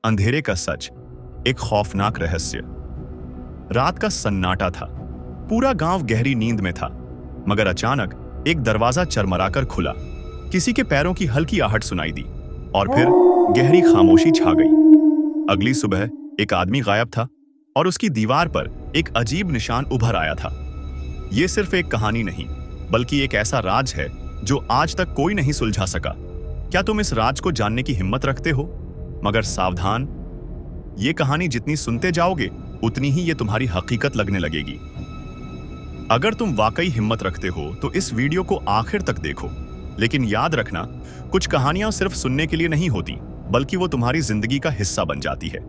अंधेरे का सच, एक खौफनाक रहस्य। रात का सन्नाटा था। पूरा गांव गहरी नींद में था, मगर अचानक एक दरवाजा चरमराकर खुला। किसी के पैरों की हल्की आहट सुनाई दी और फिर गहरी खामोशी छा गई। अगली सुबह एक आदमी गायब था और उसकी दीवार पर एक अजीब निशान उभर आया था। यह सिर्फ एक कहानी नहीं, बल्कि एक ऐसा राज है जो आज तक कोई नहीं सुलझा सका। क्या तुम इस राज को जानने की हिम्मत रखते हो? मगर सावधान, ये कहानी जितनी सुनते जाओगे उतनी ही ये तुम्हारी हकीकत लगने लगेगी। अगर तुम वाकई हिम्मत रखते हो तो इस वीडियो को आखिर तक देखो। लेकिन याद रखना, कुछ कहानियां सिर्फ सुनने के लिए नहीं होती, बल्कि वो तुम्हारी जिंदगी का हिस्सा बन जाती है।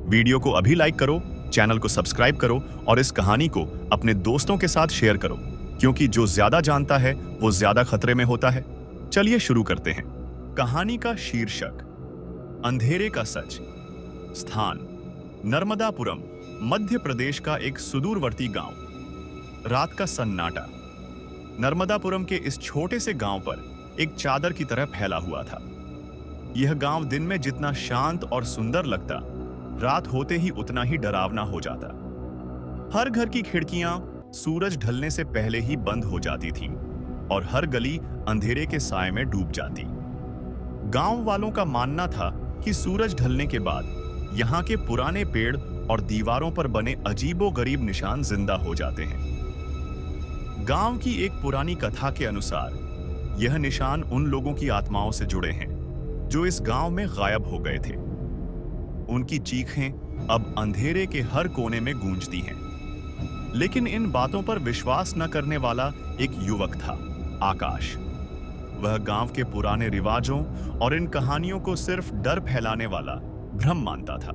वीडियो को अभी लाइक करो, चैनल को सब्सक्राइब करो और इस कहानी को अपने दोस्तों के साथ शेयर करो, क्योंकि जो ज्यादा जानता है वो ज्यादा खतरे में होता है। चलिए शुरू करते हैं। कहानी का शीर्षक, अंधेरे का सच। स्थान, नर्मदापुरम, मध्य प्रदेश का एक सुदूरवर्ती गांव। रात का सन्नाटा। नर्मदापुरम के इस छोटे से गांव पर एक चादर की तरह फैला हुआ था। यह गांव दिन में जितना शांत और सुंदर लगता, रात होते ही उतना ही डरावना हो जाता। हर घर की खिड़कियां सूरज ढलने से पहले ही बंद हो जाती थीं और हर गली अंधेरे के साए में डूब जाती। गांव वालों का मानना था कि सूरज ढलने के बाद यहाँ के पुराने पेड़ और दीवारों पर बने अजीबोगरीब निशान जिंदा हो जाते हैं। गांव की एक पुरानी कथा के अनुसार यह निशान उन लोगों की आत्माओं से जुड़े हैं जो इस गांव में गायब हो गए थे। उनकी चीखें अब अंधेरे के हर कोने में गूंजती हैं। लेकिन इन बातों पर विश्वास न करने वाला एक युवक था, आकाश। वह गांव के पुराने रिवाजों और इन कहानियों को सिर्फ डर फैलाने वाला भ्रम मानता था।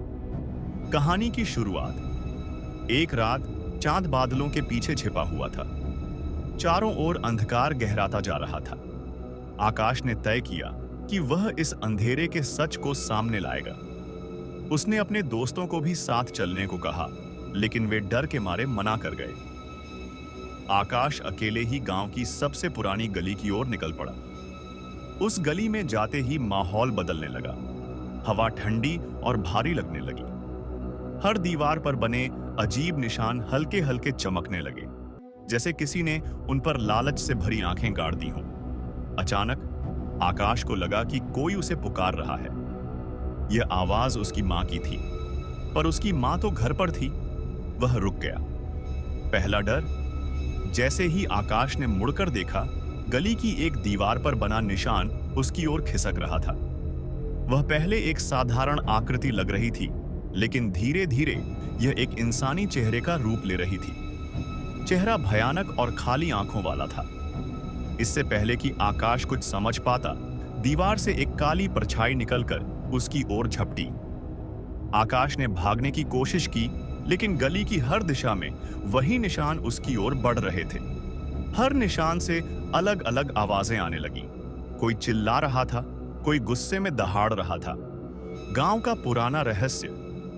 कहानी की शुरुआत, एक रात चांद बादलों के पीछे छिपा हुआ था। चारों ओर अंधकार गहराता जा रहा था। आकाश ने तय किया कि वह इस अंधेरे के सच को सामने लाएगा। उसने अपने दोस्तों को भी साथ चलने को कहा, लेकिन वे डर के मारे मना कर गए। आकाश अकेले ही गांव की सबसे पुरानी गली की ओर निकल पड़ा। उस गली में जाते ही माहौल बदलने लगा। हवा ठंडी और भारी लगने लगी। हर दीवार पर बने अजीब निशान हल्के हल्के चमकने लगे, जैसे किसी ने उन पर लालच से भरी आंखें गाड़ दी हों। अचानक आकाश को लगा कि कोई उसे पुकार रहा है। यह आवाज उसकी मां की थी, पर उसकी मां तो घर पर थी। वह रुक गया। पहला डर, जैसे ही आकाश ने मुड़कर देखा, गली की एक दीवार पर बना निशान उसकी ओर खिसक रहा था। वह पहले एक साधारण आकृति लग रही थी, लेकिन धीरे धीरे यह एक इंसानी चेहरे का रूप ले रही थी। चेहरा भयानक और खाली आंखों वाला था। इससे पहले कि आकाश कुछ समझ पाता, दीवार से एक काली परछाई निकलकर उसकी ओर झपटी। आकाश ने भागने की कोशिश की, लेकिन गली की हर दिशा में वही निशान उसकी ओर बढ़ रहे थे। हर निशान से अलग अलग आवाजें आने लगीं। कोई चिल्ला रहा था, कोई गुस्से में दहाड़ रहा था। गांव का पुराना रहस्य।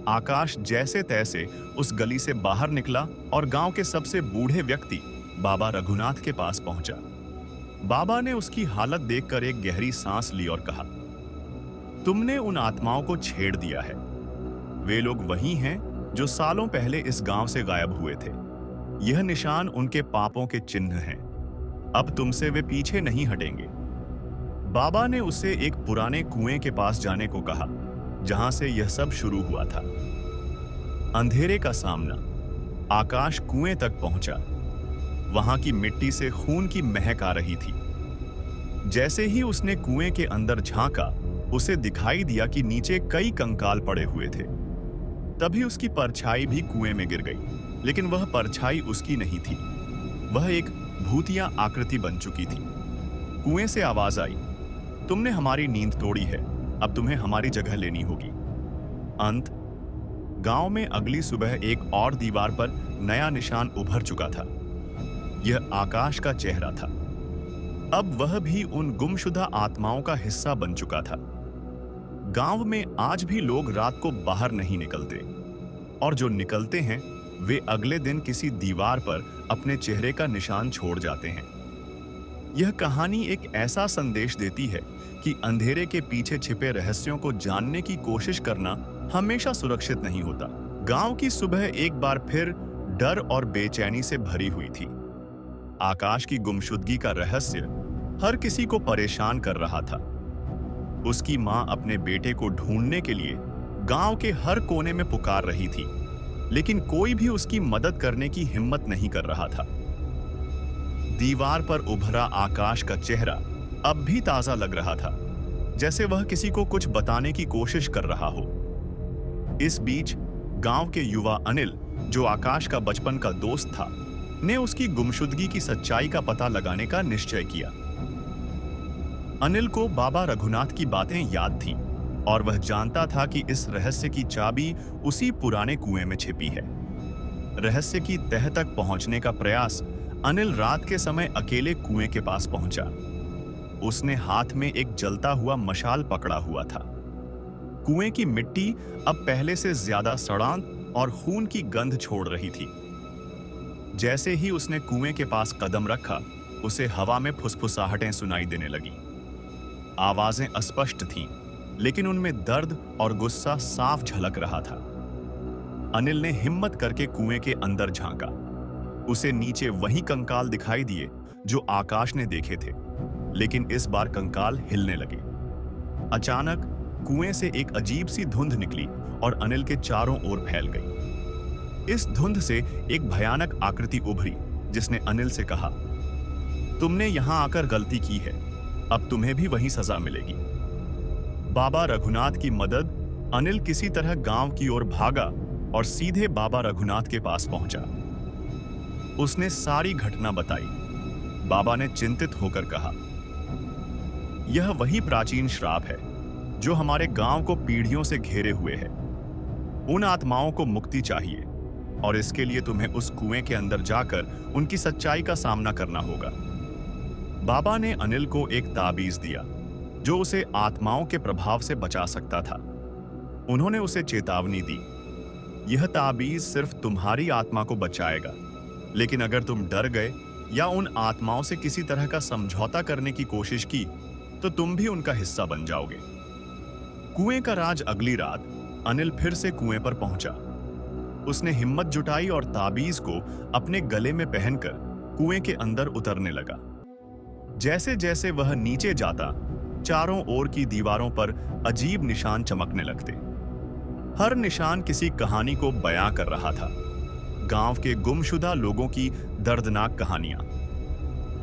आकाश जैसे तैसे उस गली से बाहर निकला और गांव के सबसे बूढ़े व्यक्ति बाबा रघुनाथ के पास पहुंचा। बाबा ने उसकी हालत देखकर एक गहरी सांस ली और कहा, तुमने उन आत्माओं को छेड़ दिया है। वे लोग वही हैं जो सालों पहले इस गांव से गायब हुए थे। यह निशान उनके पापों के चिन्ह हैं। अब तुमसे वे पीछे नहीं हटेंगे। बाबा ने उसे एक पुराने कुएं के पास जाने को कहा, जहां से यह सब शुरू हुआ था। अंधेरे का सामना। आकाश कुएं तक पहुंचा। वहां की मिट्टी से खून की महक आ रही थी। जैसे ही उसने कुएं के अंदर झांका, उसे दिखाई दिया कि नीचे कई कंकाल पड़े हुए थे। तभी उसकी परछाई भी कुएं में गिर गई, लेकिन वह परछाई उसकी नहीं थी। वह एक भूतिया आकृति बन चुकी थी। कुएं से आवाज आई, तुमने हमारी नींद तोड़ी है, अब तुम्हें हमारी जगह लेनी होगी। अंत। गांव में अगली सुबह एक और दीवार पर नया निशान उभर चुका था। यह आकाश का चेहरा था। अब वह भी उन गुमशुदा आत्माओं का हिस्सा बन चुका था। गांव में आज भी लोग रात को बाहर नहीं निकलते, और जो निकलते हैं वे अगले दिन किसी दीवार पर अपने चेहरे का निशान छोड़ जाते हैं। यह कहानी एक ऐसा संदेश देती है कि अंधेरे के पीछे छिपे रहस्यों को जानने की कोशिश करना हमेशा सुरक्षित नहीं होता। गांव की सुबह एक बार फिर डर और बेचैनी से भरी हुई थी। आकाश की गुमशुदगी का रहस्य हर किसी को परेशान कर रहा था। उसकी मां अपने बेटे को ढूंढने के लिए गांव के हर कोने में पुकार रही थी, लेकिन कोई भी उसकी मदद करने की हिम्मत नहीं कर रहा था। दीवार पर उभरा आकाश का चेहरा अब भी ताजा लग रहा था, जैसे वह किसी को कुछ बताने की कोशिश कर रहा हो। इस बीच गांव के युवा अनिल, जो आकाश का बचपन का दोस्त था, ने उसकी गुमशुदगी की सच्चाई का पता लगाने का निश्चय किया। अनिल को बाबा रघुनाथ की बातें याद थीं और वह जानता था कि इस रहस्य की चाबी उसी पुराने कुएं में छिपी है। रहस्य की तह तक पहुंचने का प्रयास अनिल रात के समय अकेले कुएं के पास पहुंचा। उसने हाथ में एक जलता हुआ मशाल पकड़ा हुआ था। कुएं की मिट्टी अब पहले से ज्यादा सड़ांत और खून की गंध छोड़ रही थी। जैसे ही उसने कुएं के पास कदम रखा, उसे हवा में फुसफुसाहटें सुनाई देने लगी। आवाजें अस्पष्ट थीं, लेकिन उनमें दर्द और गुस्सा साफ झलक रहा था। अनिल ने हिम्मत करके कुएं के अंदर झांका। उसे नीचे वही कंकाल दिखाई दिए जो आकाश ने देखे थे, लेकिन इस बार कंकाल हिलने लगे। अचानक कुएं से एक अजीब सी धुंध निकली और अनिल के चारों ओर फैल गई। इस धुंध से एक भयानक आकृति उभरी, जिसने अनिल से कहा, तुमने यहां आकर गलती की है, अब तुम्हें भी वही सजा मिलेगी। बाबा रघुनाथ की मदद। अनिल किसी तरह गांव की ओर भागा और सीधे बाबा रघुनाथ के पास पहुंचा। उसने सारी घटना बताई। बाबा ने चिंतित होकर कहा, यह वही प्राचीन श्राप है जो हमारे गांव को पीढ़ियों से घेरे हुए है। उन आत्माओं को मुक्ति चाहिए और इसके लिए तुम्हें उस कुएं के अंदर जाकर उनकी सच्चाई का सामना करना होगा। बाबा ने अनिल को एक ताबीज दिया जो उसे आत्माओं के प्रभाव से बचा सकता था। उन्होंने उसे चेतावनी दी, यह ताबीज सिर्फ तुम्हारी आत्मा को बचाएगा, लेकिन अगर तुम डर गए या उन आत्माओं से किसी तरह का समझौता करने की कोशिश की तो तुम भी उनका हिस्सा बन जाओगे। कुएं का राज। अगली रात अनिल फिर से कुएं पर पहुंचा। उसने हिम्मत जुटाई और ताबीज को अपने गले में पहनकर कुएं के अंदर उतरने लगा। जैसे जैसे वह नीचे जाता, चारों ओर की दीवारों पर अजीब निशान चमकने लगते। हर निशान किसी कहानी को बयां कर रहा था, गांव के गुमशुदा लोगों की दर्दनाक कहानियां।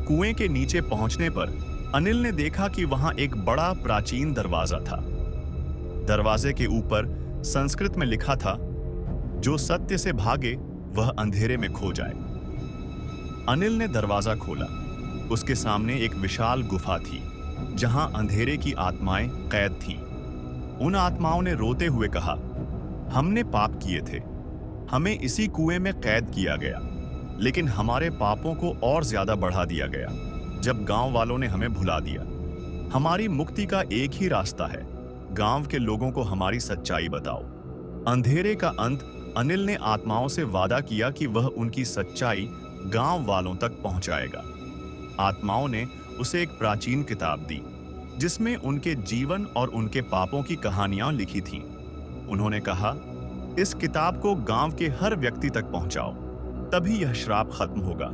कुएं के नीचे पहुंचने पर अनिल ने देखा कि वहां एक बड़ा प्राचीन दरवाजा था। दरवाजे के ऊपर संस्कृत में लिखा था, जो सत्य से भागे वह अंधेरे में खो जाए। अनिल ने दरवाजा खोला। उसके सामने एक विशाल गुफा थी, जहां अंधेरे की आत्माएं कैद थीं। उन आत्माओं ने रोते हुए कहा, हमने पाप किए थे, हमें इसी कुएं में कैद किया गया, लेकिन हमारे पापों को और ज्यादा बढ़ा दिया गया जब गांव वालों ने हमें भुला दिया। हमारी मुक्ति का एक ही रास्ता है, गांव के लोगों को हमारी सच्चाई बताओ। अंधेरे का अंत। अनिल ने आत्माओं से वादा किया कि वह उनकी सच्चाई गांव वालों तक पहुंचाएगा। आत्माओं ने उसे एक प्राचीन किताब दी, जिसमें उनके जीवन और उनके पापों की कहानियां लिखी थीं। उन्होंने कहा, इस किताब को गांव के हर व्यक्ति तक पहुंचाओ, तभी यह श्राप खत्म होगा।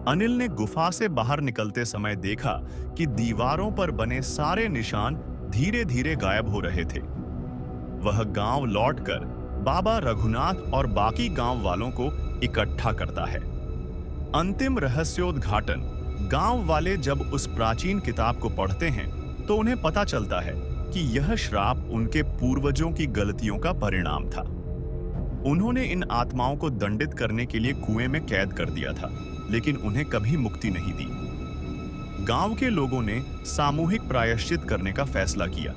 अनिल ने गुफा से बाहर निकलते समय देखा कि दीवारों पर बने सारे निशान धीरे धीरे गायब हो रहे थे। वह गांव लौटकर बाबा रघुनाथ और बाकी गांव वालों को इकट्ठा करता है। अंतिम रहस्योद्घाटन। गांव वाले जब उस प्राचीन किताब को पढ़ते हैं तो उन्हें पता चलता है कि यह श्राप उनके पूर्वजों की गलतियों का परिणाम था। उन्होंने इन आत्माओं को दंडित करने के लिए कुएं में कैद कर दिया था, लेकिन उन्हें कभी मुक्ति नहीं दी। गांव के लोगों ने सामूहिक प्रायश्चित करने का फैसला किया।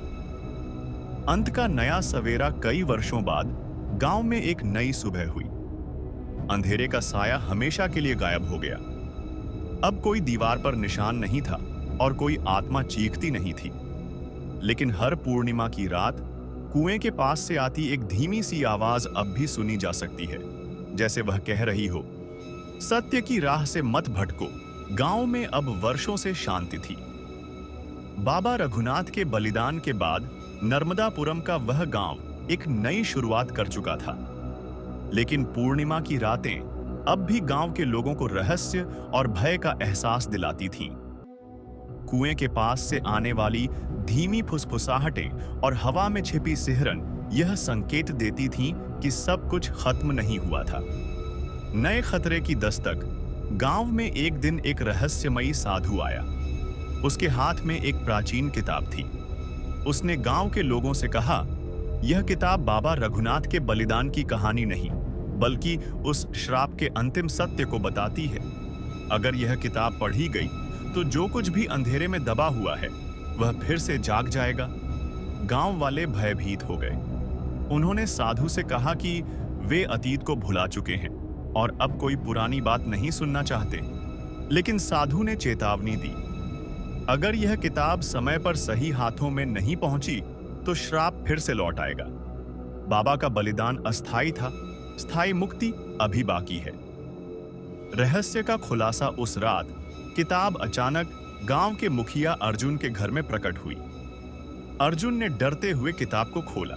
अंत का नया सवेरा। कई वर्षों बाद गांव में एक नई सुबह हुई। अंधेरे का साया हमेशा के लिए गायब हो गया। अब कोई दीवार पर निशान नहीं था और कोई आत्मा चीखती नहीं थी। लेकिन हर पूर्णिमा की रात कुएं के पास से आती एक धीमी सी आवाज अब भी सुनी जा सकती है, जैसे वह कह रही हो, सत्य की राह से मत भटको। गांव में अब वर्षों से शांति थी। बाबा रघुनाथ के बलिदान के बाद नर्मदापुरम का वह गांव एक नई शुरुआत कर चुका था। लेकिन पूर्णिमा की रातें अब भी गांव के लोगों को रहस्य और भय का एहसास दिलाती थीं। कुएं के पास से आने वाली धीमी फुसफुसाहटें और हवा में छिपी सिहरन यह संकेत देती थीं कि सब कुछ खत्म नहीं हुआ था। नए खतरे की दस्तक। गांव में एक दिन एक रहस्यमयी साधु आया। उसके हाथ में एक प्राचीन किताब थी। उसने गांव के लोगों से कहा, यह किताब बाबा रघुनाथ के बलिदान की कहानी नहीं, बल्कि उस श्राप के अंतिम सत्य को बताती है। अगर यह किताब पढ़ी गई तो जो कुछ भी अंधेरे में दबा हुआ है वह फिर से जाग जाएगा। गांव वाले भयभीत हो गए। उन्होंने साधु से कहा कि वे अतीत को भुला चुके हैं और अब कोई पुरानी बात नहीं सुनना चाहते। लेकिन साधु ने चेतावनी दी, अगर यह किताब समय पर सही हाथों में नहीं पहुंची तो श्राप फिर से लौट आएगा। बाबा का बलिदान अस्थायी था, स्थायी मुक्ति अभी बाकी है। रहस्य का खुलासा उस रात किताब अचानक गांव के मुखिया अर्जुन के घर में प्रकट हुई। अर्जुन ने डरते हुए किताब को खोला।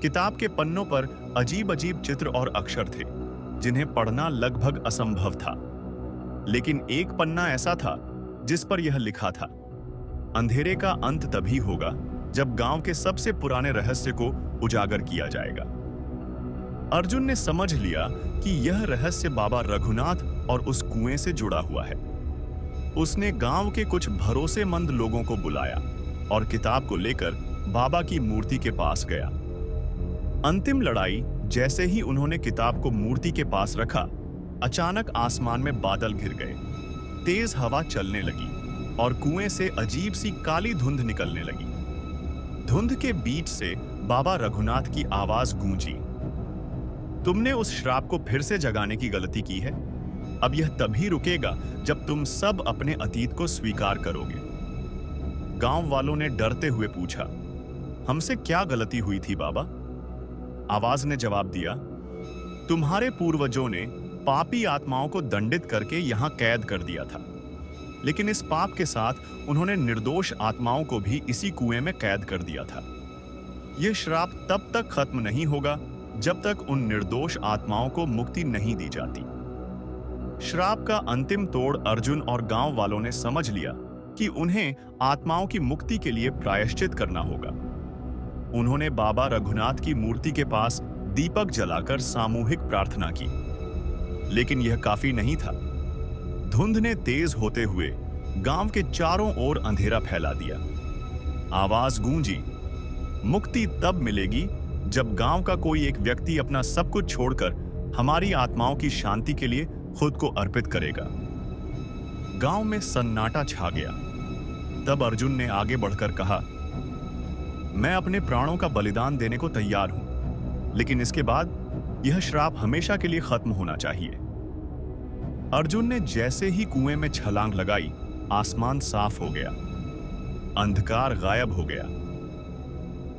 किताब के पन्नों पर अजीब अजीब चित्र और अक्षर थे जिन्हें पढ़ना लगभग असंभव था। लेकिन एक पन्ना ऐसा था जिस पर यह लिखा था, अंधेरे का अंत तभी होगा जब गांव के सबसे पुराने रहस्य को उजागर किया जाएगा। अर्जुन ने समझ लिया कि यह रहस्य बाबा रघुनाथ और उस कुएं से जुड़ा हुआ है। उसने गांव के कुछ भरोसेमंद लोगों को बुलाया और किताब को लेकर बाबा की मूर्ति के पास गया। अंतिम लड़ाई। जैसे ही उन्होंने किताब को मूर्ति के पास रखा, अचानक आसमान में बादल घिर गए। तेज हवा चलने लगी और कुएं से अजीब सी काली धुंध निकलने लगी। धुंध के बीच से बाबा रघुनाथ की आवाज गूंजी, तुमने उस श्राप को फिर से जगाने की गलती की है। अब यह तभी रुकेगा जब तुम सब अपने अतीत को स्वीकार करोगे। गांव वालों ने डरते हुए पूछा, हमसे क्या गलती हुई थी बाबा? आवाज ने जवाब दिया, तुम्हारे पूर्वजों ने पापी आत्माओं को दंडित करके यहां कैद कर दिया था। लेकिन इस पाप के साथ उन्होंने निर्दोष आत्माओं को भी इसी कुएं में कैद कर दिया था। यह श्राप तब तक खत्म नहीं होगा जब तक उन निर्दोष आत्माओं को मुक्ति नहीं दी जाती। श्राप का अंतिम तोड़ अर्जुन और गांव वालों ने समझ लिया कि उन्हें आत्माओं की मुक्ति के लिए प्रायश्चित करना होगा। उन्होंने बाबा रघुनाथ की मूर्ति के पास दीपक जलाकर सामूहिक प्रार्थना की। लेकिन यह काफी नहीं था। धुंध ने तेज होते हुए गांव के चारों ओर अंधेरा फैला दिया। आवाज गूंजी, मुक्ति तब मिलेगी जब गांव का कोई एक व्यक्ति अपना सब कुछ छोड़कर हमारी आत्माओं की शांति के लिए खुद को अर्पित करेगा। गांव में सन्नाटा छा गया। तब अर्जुन ने आगे बढ़कर कहा, मैं अपने प्राणों का बलिदान देने को तैयार हूं, लेकिन इसके बाद यह श्राप हमेशा के लिए खत्म होना चाहिए। अर्जुन ने जैसे ही कुएं में छलांग लगाई, आसमान साफ हो गया, अंधकार गायब हो गया।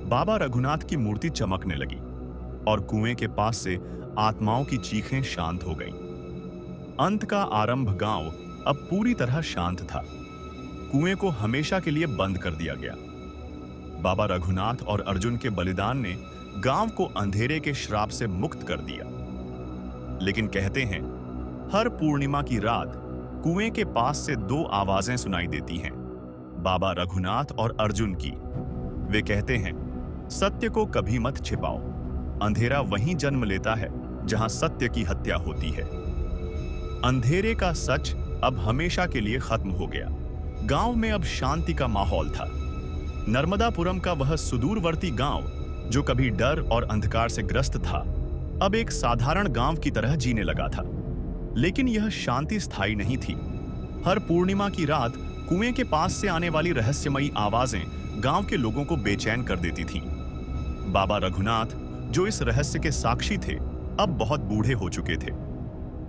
बाबा रघुनाथ की मूर्ति चमकने लगी और कुएं के पास से आत्माओं की चीखें शांत हो गईं। अंत का आरंभ। गांव अब पूरी तरह शांत था। कुएं को हमेशा के लिए बंद कर दिया गया। बाबा रघुनाथ और अर्जुन के बलिदान ने गांव को अंधेरे के श्राप से मुक्त कर दिया। लेकिन कहते हैं, हर पूर्णिमा की रात कुएं के पास से दो आवाजें सुनाई देती हैं, बाबा रघुनाथ और अर्जुन की। वे कहते हैं, सत्य को कभी मत छिपाओ। अंधेरा वहीं जन्म लेता है जहां सत्य की हत्या होती है। अंधेरे का सच अब हमेशा के लिए खत्म हो गया। गांव में अब शांति का माहौल था। नर्मदापुरम का वह सुदूरवर्ती गांव जो कभी डर और अंधकार से ग्रस्त था, अब एक साधारण गांव की तरह जीने लगा था। लेकिन यह शांति स्थायी नहीं थी। हर पूर्णिमा की रात कुएं के पास से आने वाली रहस्यमयी आवाजें गांव के लोगों को बेचैन कर देती थीं। बाबा रघुनाथ, जो इस रहस्य के साक्षी थे, अब बहुत बूढ़े हो चुके थे।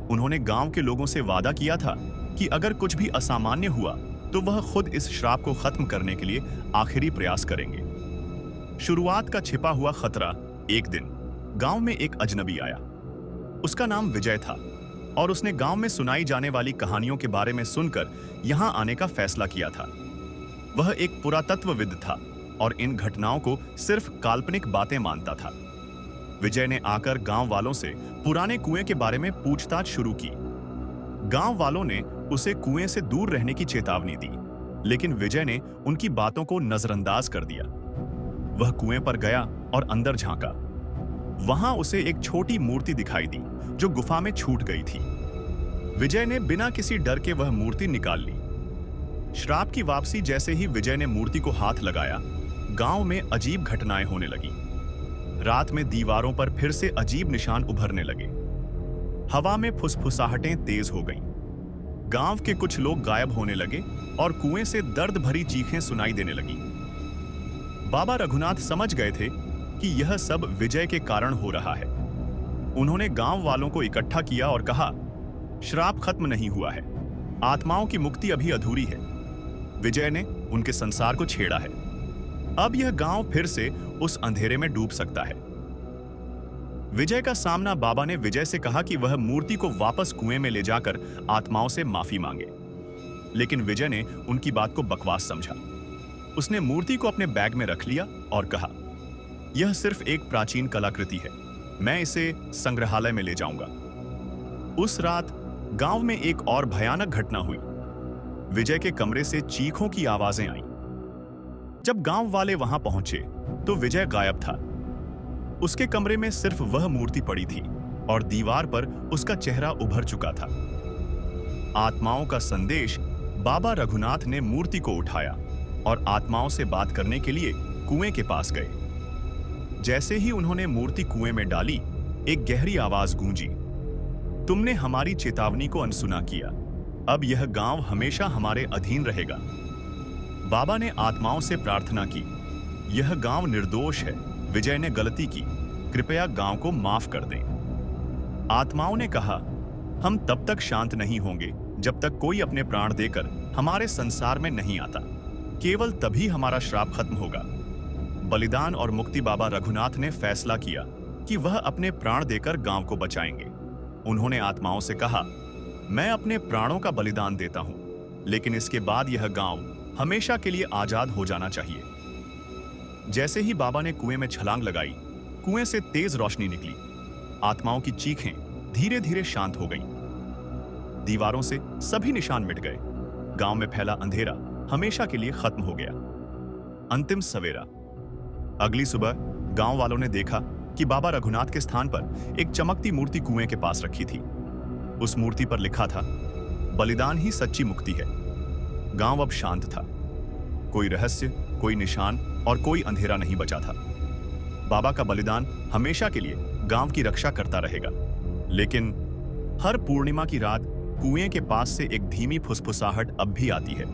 उन्होंने गांव के लोगों से वादा किया था कि अगर कुछ भी असामान्य हुआ तो वह खुद इस श्राप को खत्म करने के लिए आखिरी प्रयास करेंगे। शुरुआत का छिपा हुआ खतरा। एक दिन गांव में एक अजनबी आया। उसका नाम विजय था और उसने गांव में सुनाई जाने वाली कहानियों के बारे में सुनकर यहां आने का फैसला किया था। वह एक पुरातत्वविद था और इन घटनाओं को सिर्फ काल्पनिक बातें मानता था। विजय ने आकर गांव वालों से पुराने कुएं के बारे में पूछताछ शुरू की। गांव वालों ने उसे कुएं से दूर रहने की चेतावनी दी, लेकिन विजय ने उनकी बातों को नजरअंदाज कर दिया। वह कुएं पर गया और अंदर झांका। वहां उसे एक छोटी मूर्ति दिखाई दी जो गुफा में छूट गई थी। विजय ने बिना किसी डर के वह मूर्ति निकाल ली। श्राप की वापसी जैसे ही विजय ने मूर्ति को हाथ लगाया, गांव में अजीब घटनाएं होने लगी। रात में दीवारों पर फिर से अजीब निशान उभरने लगे। हवा में फुसफुसाहटें तेज हो गईं। गांव के कुछ लोग गायब होने लगे और कुएं से दर्द भरी चीखें सुनाई देने लगी। बाबा रघुनाथ समझ गए थे कि यह सब विजय के कारण हो रहा है। उन्होंने गांव वालों को इकट्ठा किया और कहा, श्राप खत्म नहीं हुआ है, आत्माओं की मुक्ति अभी अधूरी है। विजय ने उनके संसार को छेड़ा है। अब यह गांव फिर से उस अंधेरे में डूब सकता है। विजय का सामना बाबा ने विजय से कहा कि वह मूर्ति को वापस कुएं में ले जाकर आत्माओं से माफी मांगे, लेकिन विजय ने उनकी बात को बकवास समझा। उसने मूर्ति को अपने बैग में रख लिया और कहा, यह सिर्फ एक प्राचीन कलाकृति है, मैं इसे संग्रहालय में ले जाऊंगा। उस रात गांव में एक और भयानक घटना हुई। विजय के कमरे से चीखों की आवाजें आईं। जब गांव वाले वहां पहुंचे तो विजय गायब था। उसके कमरे में सिर्फ वह मूर्ति पड़ी थी और दीवार पर उसका चेहरा उभर चुका था। आत्माओं का संदेश। बाबा रघुनाथ ने मूर्ति को उठाया और आत्माओं से बात करने के लिए कुएं के पास गए। जैसे ही उन्होंने मूर्ति कुएं में डाली, एक गहरी आवाज गूंजी, तुमने हमारी चेतावनी को अनसुना किया, अब यह गांव हमेशा हमारे अधीन रहेगा। बाबा ने आत्माओं से प्रार्थना की, यह गांव निर्दोष है, विजय ने गलती की, कृपया गांव को माफ कर दें। आत्माओं ने कहा, हम तब तक शांत नहीं होंगे जब तक कोई अपने प्राण देकर हमारे संसार में नहीं आता। केवल तभी हमारा श्राप खत्म होगा। बलिदान और मुक्ति। बाबा रघुनाथ ने फैसला किया कि वह अपने प्राण देकर गांव को बचाएंगे। उन्होंने आत्माओं से कहा, मैं अपने प्राणों का बलिदान देता हूं, लेकिन इसके बाद यह गांव हमेशा के लिए आजाद हो जाना चाहिए। जैसे ही बाबा ने कुएं में छलांग लगाई, कुएं से तेज रोशनी निकली। आत्माओं की चीखें धीरे धीरे शांत हो गईं। दीवारों से सभी निशान मिट गए। गांव में फैला अंधेरा हमेशा के लिए खत्म हो गया। अंतिम सवेरा। अगली सुबह गांव वालों ने देखा कि बाबा रघुनाथ के स्थान पर एक चमकती मूर्ति कुएं के पास रखी थी। उस मूर्ति पर लिखा था, बलिदान ही सच्ची मुक्ति है। गांव अब शांत था। कोई रहस्य, कोई निशान और कोई अंधेरा नहीं बचा था। बाबा का बलिदान हमेशा के लिए गांव की रक्षा करता रहेगा। लेकिन हर पूर्णिमा की रात कुएं के पास से एक धीमी फुसफुसाहट अब भी आती है,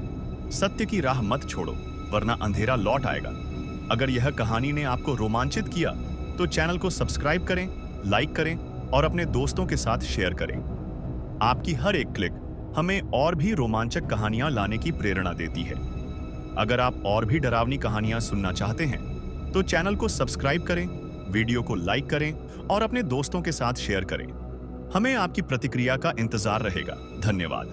सत्य की राह मत छोड़ो, वरना अंधेरा लौट आएगा। अगर यह कहानी ने आपको रोमांचित किया तो चैनल को सब्सक्राइब करें, लाइक करें और अपने दोस्तों के साथ शेयर करें। आपकी हर एक क्लिक हमें और भी रोमांचक कहानियां लाने की प्रेरणा देती है। अगर आप और भी डरावनी कहानियां सुनना चाहते हैं तो चैनल को सब्सक्राइब करें, वीडियो को लाइक करें और अपने दोस्तों के साथ शेयर करें। हमें आपकी प्रतिक्रिया का इंतजार रहेगा। धन्यवाद।